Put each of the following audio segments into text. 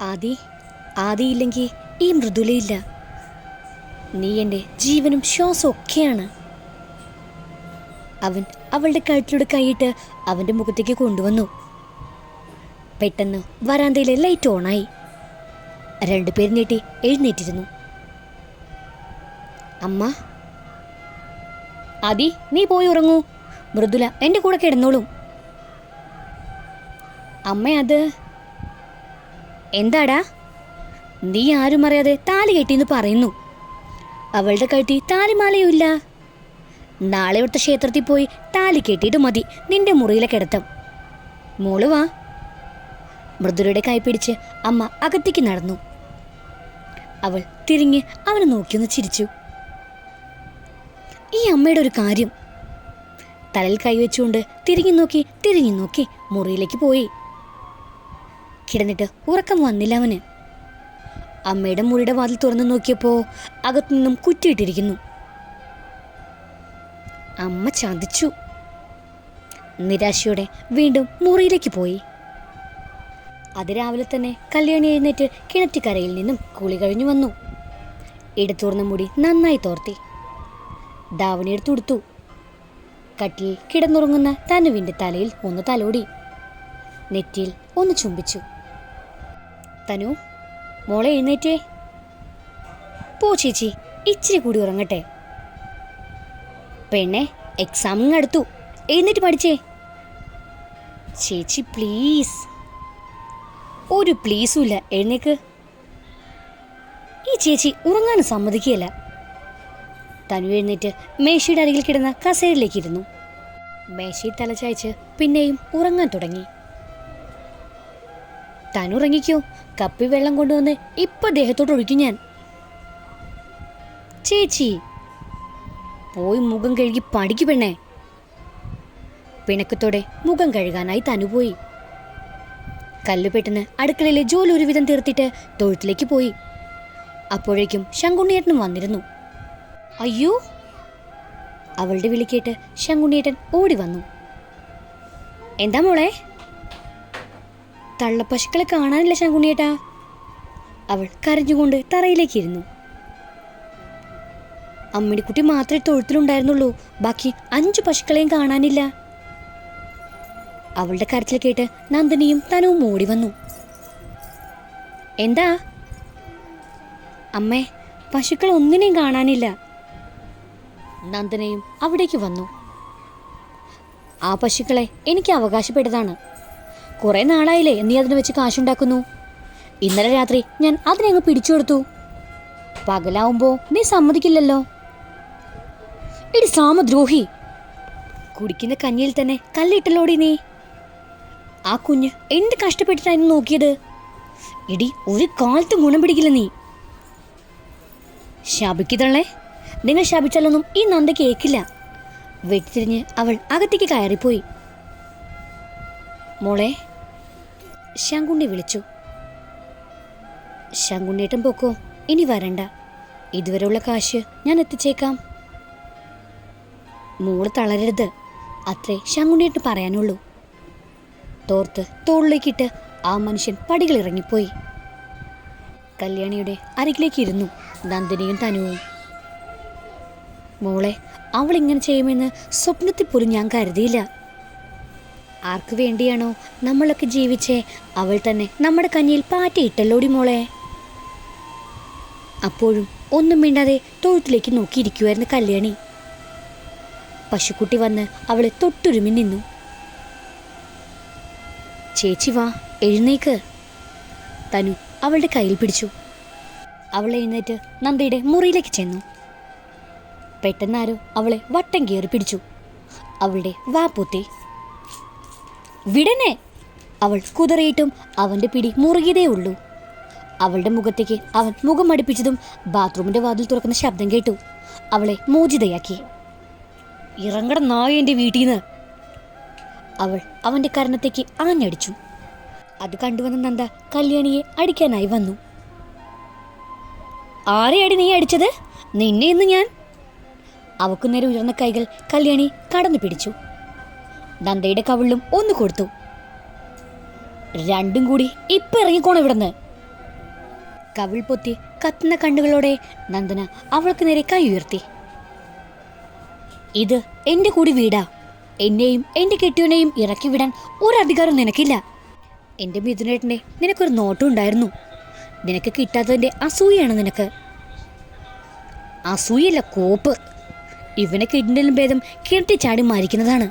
ആദി, ആദിയില്ലെങ്കിൽ ഈ മൃദുലയില്ല. നീ എൻ്റെ ജീവനും ശ്വാസവും ഒക്കെയാണ്. അവൻ അവളുടെ കഴുത്തിലൂടെ കൈയിട്ട് അവൻ്റെ മുഖത്തേക്ക് കൊണ്ടുവന്നു. പെട്ടെന്ന് വരാന്തയിലെ ലൈറ്റ് ഓണായി. രണ്ടുപേരും ഞെട്ടി എഴുന്നേറ്റിരുന്നു. അമ്മ. ആദി, നീ പോയി ഉറങ്ങൂ. മൃദുല എൻ്റെ കൂടെ കിടന്നോളും. അമ്മ, അത് എന്താടാ? നീ ആരും അറിയാതെ താലി കെട്ടിയെന്ന് പറയുന്നു. അവളുടെ കഴുത്തി താലിമാലയുമില്ല. നാളെ ഇവിടുത്തെ ക്ഷേത്രത്തിൽ പോയി താലി കെട്ടിയിട്ട് മതി നിന്റെ മുറിയിലെ കിടത്തം. മോള് വാ. മൃദുലയുടെ കൈ പിടിച്ച് അമ്മ അകത്തേക്ക് നടന്നു. അവൾ തിരിഞ്ഞ് അവനെ നോക്കിയൊന്ന് ചിരിച്ചു. ഈ അമ്മയുടെ ഒരു കാര്യം. തലയിൽ കൈവച്ചുകൊണ്ട് തിരിഞ്ഞു നോക്കി മുറിയിലേക്ക് പോയി. കിടന്നിട്ട് ഉറക്കം വന്നില്ല അവന്. അമ്മയുടെ മുറിയുടെ വാതിൽ തുറന്നു നോക്കിയപ്പോൾ അകത്തുനിന്നും കുറ്റിയിട്ടിരിക്കുന്നു. അമ്മ ചതിച്ചു. നിരാശയോടെ വീണ്ടും മുറിയിലേക്ക് പോയി. അതിരാവിലെ തന്നെ കല്യാണി എഴുന്നേറ്റ് കിണറ്റിക്കരയിൽ നിന്നും കുളി കഴിഞ്ഞു വന്നു. ഇടത്തൂർന്ന മുടി നന്നായി തോർത്തി. ധാവണിയെടുത്ത് ഉടുത്തു. കട്ടിൽ കിടന്നുറങ്ങുന്ന തനുവിൻ്റെ തലയിൽ ഒന്ന് തലോടി. നെറ്റിയിൽ ഒന്ന് ചുംബിച്ചു. തനു, മോളെ എഴുന്നേറ്റേ. പോ ചേച്ചി, ഇച്ചിരി കൂടി ഉറങ്ങട്ടെ. പെണ്ണെ, എക്സാമിങ് അടുത്തു, എഴുന്നേറ്റ് പഠിച്ചേ. ചേച്ചി പ്ലീസ്. ഒരു പ്ലീസും ഇല്ല, എഴുന്നേക്ക്. ഈ ചേച്ചി ഉറങ്ങാനും സമ്മതിക്കുകയല്ല. തനു എഴുന്നേറ്റ് മേശയുടെ അരികിൽ കിടന്ന കസേരയിലേക്ക് ഇരുന്നു. മേശയിൽ തലചായ്ച്ച് പിന്നെയും ഉറങ്ങാൻ തുടങ്ങി. തനുറങ്ങിക്കോ, കപ്പി വെള്ളം കൊണ്ടുവന്ന് ഇപ്പൊ ദേഹത്തോട്ട് ഒഴിക്കും ഞാൻ. ചേച്ചി പോയി മുഖം കഴുകി പഠിക്കു പെണ്ണേ. പിണക്കത്തോടെ മുഖം കഴുകാനായി തനു പോയി. കല്ലുപെട്ടെന്ന് അടുക്കളയിലെ ജോലി ഒരുവിധം തീർത്തിട്ട് തൊഴുത്തിലേക്ക് പോയി. അപ്പോഴേക്കും ശങ്കുണ്ണിയേട്ടനും വന്നിരുന്നു. അയ്യോ! അവളുടെ വിളി കേട്ട് ശങ്കുണ്ണിയേട്ടൻ ഓടി വന്നു. എന്താ മോളെ? തള്ളപ്പശുക്കളെ കാണാനില്ല ശങ്കുണ്ണിയേട്ടാ. അവൾ കരഞ്ഞുകൊണ്ട് തറയിലേക്ക് ഇരുന്നു. അമ്മിണിക്കുട്ടി മാത്രമേ തൊഴുത്തിലുണ്ടായിരുന്നുള്ളൂ, ബാക്കി 5 പശുക്കളെയും കാണാനില്ല. അവളുടെ കരച്ചിൽ കേട്ട് നന്ദിനിയും തനുവും ഓടി വന്നു. എന്താ അമ്മേ? പശുക്കൾ ഒന്നിനെയും കാണാനില്ല. നന്ദനയും അവിടേക്ക് വന്നു. ആ പശുക്കളെ എനിക്ക് അവകാശപ്പെട്ടതാണ്. കുറെ നാളായില്ലേ നീ അതിനെ വെച്ച് കാശുണ്ടാക്കുന്നു. ഇന്നലെ രാത്രി ഞാൻ അതിനെ പിടിച്ചു കൊടുത്തു. പകലാവുമ്പോ നീ സമ്മതിക്കില്ലല്ലോ. ഇടി സാമദ്രോഹി! കുടിക്കുന്ന കഞ്ഞിയിൽ തന്നെ കല്ലിട്ടല്ലോടി നീ. ആ കുഞ്ഞ് എന്ത് കഷ്ടപ്പെട്ടിട്ടായിരുന്നു നോക്കിയത്. ഇടി, ഒരു കാലത്തും ഗുണം പിടിക്കില്ല നീ. ശപിക്കതള്ളേ, നിങ്ങൾ ശപിച്ചാലൊന്നും ഈ നന്ദ കേൾക്കില്ല. വെട്ടിത്തിരിഞ്ഞ് അവൾ അകത്തേക്ക് കയറിപ്പോയി. മോളെ, ശങ്കുണ്ണി വിളിച്ചു. ശങ്കുണ്ണിയേട്ടൻ പൊക്കോ, ഇനി വരണ്ട. ഇതുവരെയുള്ള കാശ് ഞാൻ എത്തിച്ചേക്കാം. മോള് തളരരുത്, അത്രേ ശങ്കുണ്ണിയേട്ടൻ പറയാനുള്ളൂ. തോർത്ത് തോളിലേക്കിട്ട് ആ മനുഷ്യൻ പടികൾ ഇറങ്ങിപ്പോയി. കല്യാണിയുടെ അരികിലേക്ക് ഇരുന്നു നന്ദിനിയും തനുവും. മോളെ, അവളിങ്ങനെ ചെയ്യുമെന്ന് സ്വപ്നത്തിൽ പോലും ഞാൻ കരുതിയില്ല. ആർക്കു വേണ്ടിയാണോ നമ്മളൊക്കെ ജീവിച്ചേ അവൾ തന്നെ നമ്മുടെ കഞ്ഞിയിൽ പാറ്റയിട്ടല്ലോടി മോളെ. അപ്പോഴും ഒന്നും മിണ്ടാതെ തൊഴുത്തിലേക്ക് നോക്കിയിരിക്കുമായിരുന്നു കല്യാണി. പശുക്കുട്ടി വന്ന് അവളെ തൊട്ടുരുമി നിന്നു. ചേച്ചി വാ, എഴുന്നേക്ക്. തനു അവളുടെ കയ്യിൽ പിടിച്ചു. അവൾ എഴുന്നേറ്റ് നന്ദയുടെ മുറിയിലേക്ക് ചെന്നു. പെട്ടെന്നാരോ അവളെ വട്ടം കയറി പിടിച്ചു. അവളുടെ വാപ്പൊത്തി. വിടനെ! അവൾ കുതറിയിട്ടും അവൻ്റെ പിടി മുറുകിയതേ ഉള്ളൂ. അവളുടെ മുഖത്തേക്ക് അവൻ മുഖം അടുപ്പിച്ചതും ബാത്റൂമിൻ്റെ വാതിൽ തുറക്കുന്ന ശബ്ദം കേട്ടു. അവളെ മോചിതയാക്കി. ഇറങ്ങട നായ എൻ്റെ വീട്ടിൽ നിന്ന്! അവൾ അവൻ്റെ കരണത്തേക്ക് ആഞ്ഞടിച്ചു. അത് കണ്ടുവന്ന നന്ദ കല്യാണിയെ അടിക്കാനായി വന്നു. ആരെയടി നീ അടിച്ചത്? നിന്നെ ഇന്ന് ഞാൻ! അവക്കു നേരെ ഉയർന്ന കൈകൾ കല്യാണി കടന്നു പിടിച്ചു. നന്ദയുടെ കവിളിലും ഒന്ന് കൊടുത്തു. രണ്ടും കൂടി ഇപ്പൊ ഇറങ്ങിക്കോണം ഇവിടുന്ന്. കവിൾ പൊത്തി കത്തുന്ന കണ്ണുകളോടെ നന്ദന അവൾക്ക് നേരെ കൈ ഉയർത്തി. ഇത് എൻ്റെ കൂടി വീടാ. എന്നെയും എൻ്റെ കെട്ടിയവനെയും ഇറക്കി വിടാൻ ഒരധികാരം നിനക്കില്ല. എൻ്റെ മിഥുനേട്ടനെ നിനക്കൊരു നോട്ടം ഉണ്ടായിരുന്നു. നിനക്ക് കിട്ടാത്തതിൻ്റെ അസൂയാണ് നിനക്ക്. അസൂയല്ല, കോപ്പ്. ഇവനെ കിട്ടുന്നതിലും ഭേദം കിണറ്റി ചാടി മരിക്കുന്നതാണ്.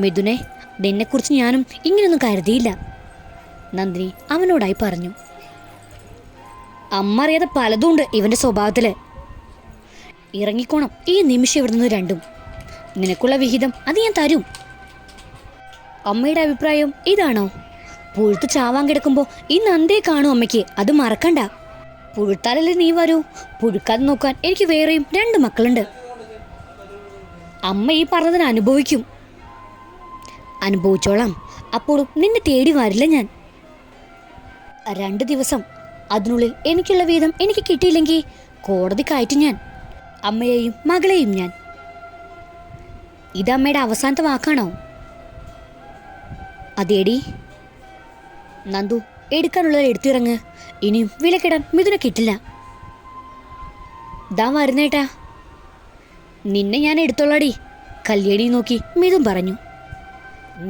മിഥുനെ, നിന്നെക്കുറിച്ച് ഞാനും ഇങ്ങനെയൊന്നും കരുതിയില്ല, നന്ദിനി അവനോടായി പറഞ്ഞു. അമ്മ അറിയാതെ പലതും ഉണ്ട് ഇവൻ്റെ സ്വഭാവത്തിൽ. ഇറങ്ങിക്കോണം ഈ നിമിഷം ഇവിടെ നിന്ന് രണ്ടും. നിനക്കുള്ള വിഹിതം അത് ഞാൻ തരും. അമ്മയുടെ അഭിപ്രായം ഇതാണോ? പുഴുത്ത് ചാവാൻ കിടക്കുമ്പോൾ ഈ നന്ദിയെ കാണും അമ്മയ്ക്ക്, അത് മറക്കണ്ട. പുഴുത്താലല്ലേ നീ വരൂ. പുഴുക്കാതെ നോക്കാൻ എനിക്ക് വേറെയും 2 മക്കളുണ്ട്. അമ്മ ഈ പറഞ്ഞതിന് അനുഭവിക്കും. അനുഭവിച്ചോളാം. അപ്പോഴും നിന്നെ തേടി വരില്ല ഞാൻ. 2 ദിവസം, അതിനുള്ളിൽ എനിക്കുള്ള വീതം എനിക്ക് കിട്ടിയില്ലെങ്കിൽ കോടതി കയറ്റും ഞാൻ, അമ്മയെയും മകളെയും ഞാൻ. ഇതമ്മയുടെ അവസാനത്തെ വാക്കാണോ? അതേടി. നന്ദു, എടുക്കാനുള്ളത് എടുത്തിറങ്ങ്. ഇനിയും വിലക്കിടാൻ മിഥുന കിട്ടില്ല. ദാ വരുന്നേട്ടാ. നിന്നെ ഞാൻ എടുത്തോളാടി. കല്യാണി നോക്കി മിഥുൻ പറഞ്ഞു.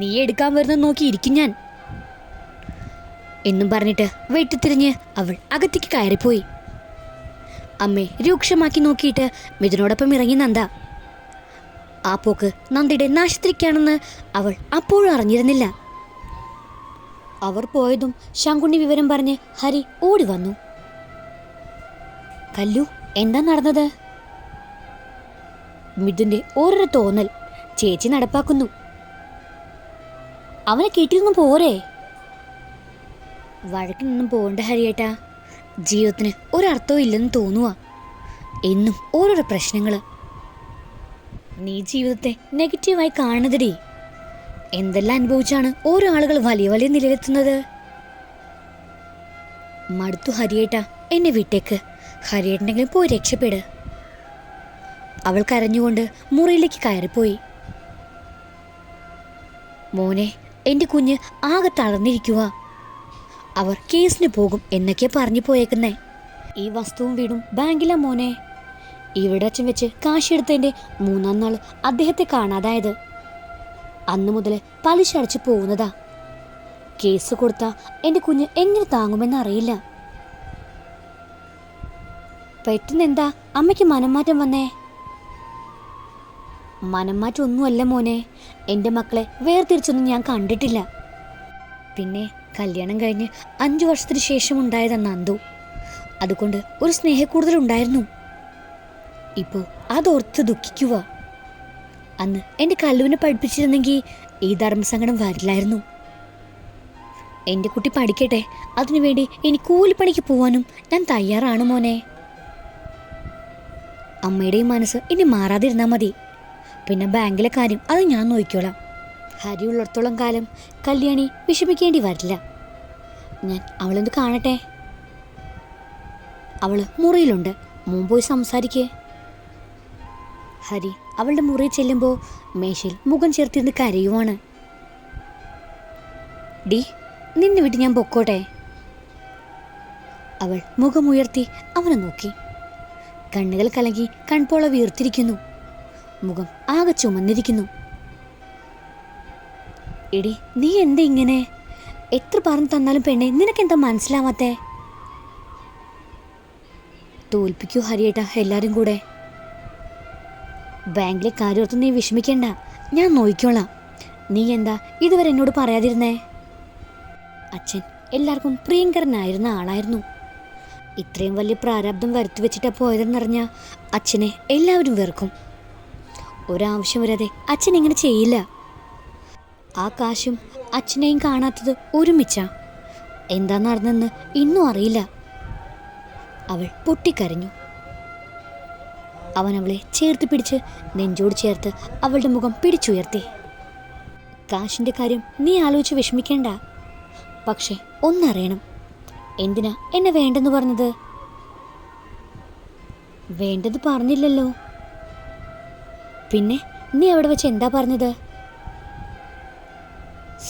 നീ എടുക്കാൻ വരുന്ന നോക്കി ഇരിക്കും ഞാൻ എന്നും പറഞ്ഞിട്ട് വെട്ടിത്തിരിഞ്ഞ് അവൾ അകത്തേക്ക് കയറിപ്പോയി. അമ്മയെ രൂക്ഷമാക്കി നോക്കിയിട്ട് മിഥുനോടൊപ്പം ഇറങ്ങി നന്ദ. ആ പോക്ക് നന്ദയുടെ നാശത്തിലേക്കാണെന്ന് അവൾ അപ്പോഴും അറിഞ്ഞിരുന്നില്ല. അവർ പോയതും ശങ്കുണ്ണി വിവരം പറഞ്ഞ് ഹരി ഓടി വന്നു. കല്ലു, എന്താ നടന്നത്? മിഥുന്റെ ഓരോരോ തോന്നൽ ചേച്ചി നടപ്പാക്കുന്നു. അവനെ കേട്ടിരുന്നു പോരെ? വഴക്കിനൊന്നും പോകണ്ട ഹരിയേട്ടാ. ജീവിതത്തിന് ഒരർത്ഥവും ഇല്ലെന്ന് തോന്നുക. എന്നും ഓരോരോ പ്രശ്നങ്ങൾ. നീ ജീവിതത്തെ നെഗറ്റീവായി കാണരുതടി. എന്തെല്ലാം അനുഭവിച്ചാണ് ഓരോ ആളുകൾ വലിയ വലിയ നിലയിലെത്തുന്നത്. മടുത്തു ഹരിയേട്ടാ, എന്നെ വിട്ടേക്ക്. ഹരിയേട്ടനെങ്കിലും പോയി രക്ഷപ്പെട്. അവൾ കരഞ്ഞുകൊണ്ട് മുറിയിലേക്ക് കയറിപ്പോയി. മോനെ, എൻ്റെ കുഞ്ഞ് ആകെ തളർന്നിരിക്കുക. അവർ കേസിന് പോകും എന്നൊക്കെ പറഞ്ഞു പോയേക്കുന്നേ. ഈ വസ്തുവും വീടും ബാങ്കിലാ മോനെ. ഇവിടെ അച്ഛൻ വെച്ച് കാശെടുത്തതിൻ്റെ 3-ാം നാൾ അദ്ദേഹത്തെ കാണാതായത്. അന്നു മുതൽ പലിശ അടച്ചു പോകുന്നതാ. കേസ് കൊടുത്താ എൻ്റെ കുഞ്ഞ് എങ്ങനെ താങ്ങുമെന്നറിയില്ല. പെട്ടെന്നെന്താ അമ്മയ്ക്ക് മനംമാറ്റം വന്നേ? മനംമാറ്റം ഒന്നുമല്ല മോനെ. എൻ്റെ മക്കളെ വേർതിരിച്ചൊന്നും ഞാൻ കണ്ടിട്ടില്ല. പിന്നെ കല്യാണം കഴിഞ്ഞ് 5 വർഷത്തിന് ശേഷം ഉണ്ടായതാ നന്ദു. അതുകൊണ്ട് ഒരു സ്നേഹക്കൂടുതലുണ്ടായിരുന്നു. ഇപ്പോൾ അതോർത്ത് ദുഃഖിക്കുക. അന്ന് എൻ്റെ കല്ലുവിനെ പഠിപ്പിച്ചിരുന്നെങ്കിൽ ഈ ധർമ്മസങ്കടം വരില്ലായിരുന്നു. എൻ്റെ കുട്ടി പഠിക്കട്ടെ. അതിനുവേണ്ടി ഇനി കൂലിപ്പണിക്ക് പോവാനും ഞാൻ തയ്യാറാണ് മോനെ. അമ്മയുടെയും മനസ്സ് ഇനി മാറാതിരുന്നാൽ മതി. പിന്നെ ബാങ്കിലെ കാര്യം അത് ഞാൻ നോക്കിക്കോളാം. ഹരി ഉള്ളിടത്തോളം കാലം കല്യാണി വിഷമിക്കേണ്ടി വരില്ല. ഞാൻ അവളൊന്ന് കാണട്ടെ. അവൾ മുറിയിലുണ്ട്, മുമ്പ് പോയി സംസാരിക്കേ. ഹരി അവളുടെ മുറിയിൽ ചെല്ലുമ്പോൾ മേശയിൽ മുഖം ചേർത്തിരുന്ന് കരയുവാണ്. ഡി, നിന്നെ വിട്ട് ഞാൻ പൊക്കോട്ടെ. അവൾ മുഖമുയർത്തി അവനെ നോക്കി. കണ്ണുകൾ കലങ്ങി കൺപോള വീർത്തിരിക്കുന്നു. മുഖം ആകെ ചുമന്നിരിക്കുന്നു. എടി, നീ എന്താ ഇങ്ങനെ? എത്ര പറഞ്ഞു തന്നാലും പെണ്ണെ, നിനക്കെന്താ മനസ്സിലാവാത്തേ? തോൽപ്പിക്കൂ ഹരിയേട്ടാ എല്ലാവരും കൂടെ. ബാങ്കിലെ കാര്യോർത്ത് നീ വിഷമിക്കണ്ട, ഞാൻ നോക്കിക്കോളാം. നീ എന്താ ഇതുവരെ എന്നോട് പറയാതിരുന്നേ? അച്ഛൻ എല്ലാവർക്കും പ്രിയങ്കരനായിരുന്ന ആളായിരുന്നു. ഇത്രയും വലിയ പ്രാരാബ്ദം വരുത്തി വെച്ചിട്ടാ പോയതെന്നറിഞ്ഞാൽ അച്ഛനെ എല്ലാവരും വെറുക്കും. ഒരാവശ്യം വരാതെ അച്ഛൻ ഇങ്ങനെ ചെയ്യില്ല. ആ കാശും അച്ഛനെയും കാണാത്തത് ഒരുമിച്ചാ. എന്താ നടന്നെന്ന് ഇന്നും അറിയില്ല. അവൾ പൊട്ടിക്കരഞ്ഞു. അവൻ അവളെ ചേർത്ത് പിടിച്ച് നെഞ്ചോട് ചേർത്ത് അവളുടെ മുഖം പിടിച്ചുയർത്തി. കാശിൻ്റെ കാര്യം നീ ആലോചിച്ച് വിഷമിക്കേണ്ട. പക്ഷെ ഒന്നറിയണം, എന്തിനാ എന്നെ വേണ്ടെന്ന് പറഞ്ഞത്? വേണ്ടത് പറഞ്ഞില്ലല്ലോ. പിന്നെ നീ അവിടെ വെച്ച് എന്താ പറഞ്ഞത്?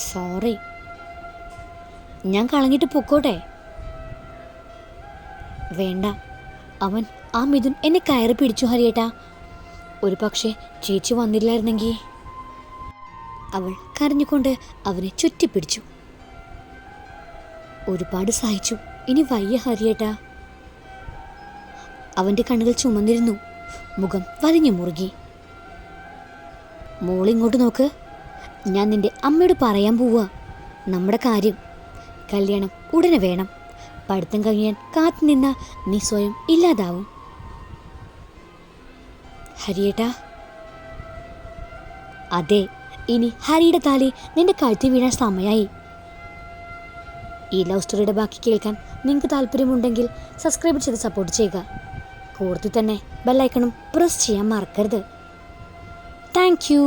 സോറി, ഞാൻ കളഞ്ഞിട്ട് പൊക്കോട്ടെ. വേണ്ട, അവൻ ആ മിഥുൻ എന്നെ കയറി പിടിച്ചു ഹരിയേട്ടാ. ഒരു പക്ഷേ ചേച്ചി വന്നില്ലായിരുന്നെങ്കിൽ. അവൾ കരഞ്ഞുകൊണ്ട് അവനെ ചുറ്റിപ്പിടിച്ചു. ഒരുപാട് സഹിച്ചു, ഇനി വയ്യ ഹരിയേട്ടാ. അവൻ്റെ കണ്ണുകൾ ചുമന്നിരുന്നു, മുഖം വലിഞ്ഞു മുറുകി. മോളിങ്ങോട്ട് നോക്ക്, ഞാൻ നിന്റെ അമ്മയോട് പറയാൻ പോവുക നമ്മുടെ കാര്യം. കല്യാണം ഉടനെ വേണം. പഠിത്തം കഴിയാൻ കാത്തു നിന്ന നീ സ്വയം ഇല്ലാതാവും. ഹരിയേട്ടാ. അതെ, ഇനി ഹരിയുടെ താലി നിന്റെ കഴുത്തിൽ വീഴാൻ സമയമായി. ഈ ലവ് സ്റ്റോറിയുടെ ബാക്കി കേൾക്കാൻ നിങ്ങൾക്ക് താല്പര്യമുണ്ടെങ്കിൽ സബ്സ്ക്രൈബ് ചെയ്ത് സപ്പോർട്ട് ചെയ്യുക. കൂടുതൽ തന്നെ ബെല്ലൈക്കണും പ്രസ് ചെയ്യാൻ മറക്കരുത്. Thank you.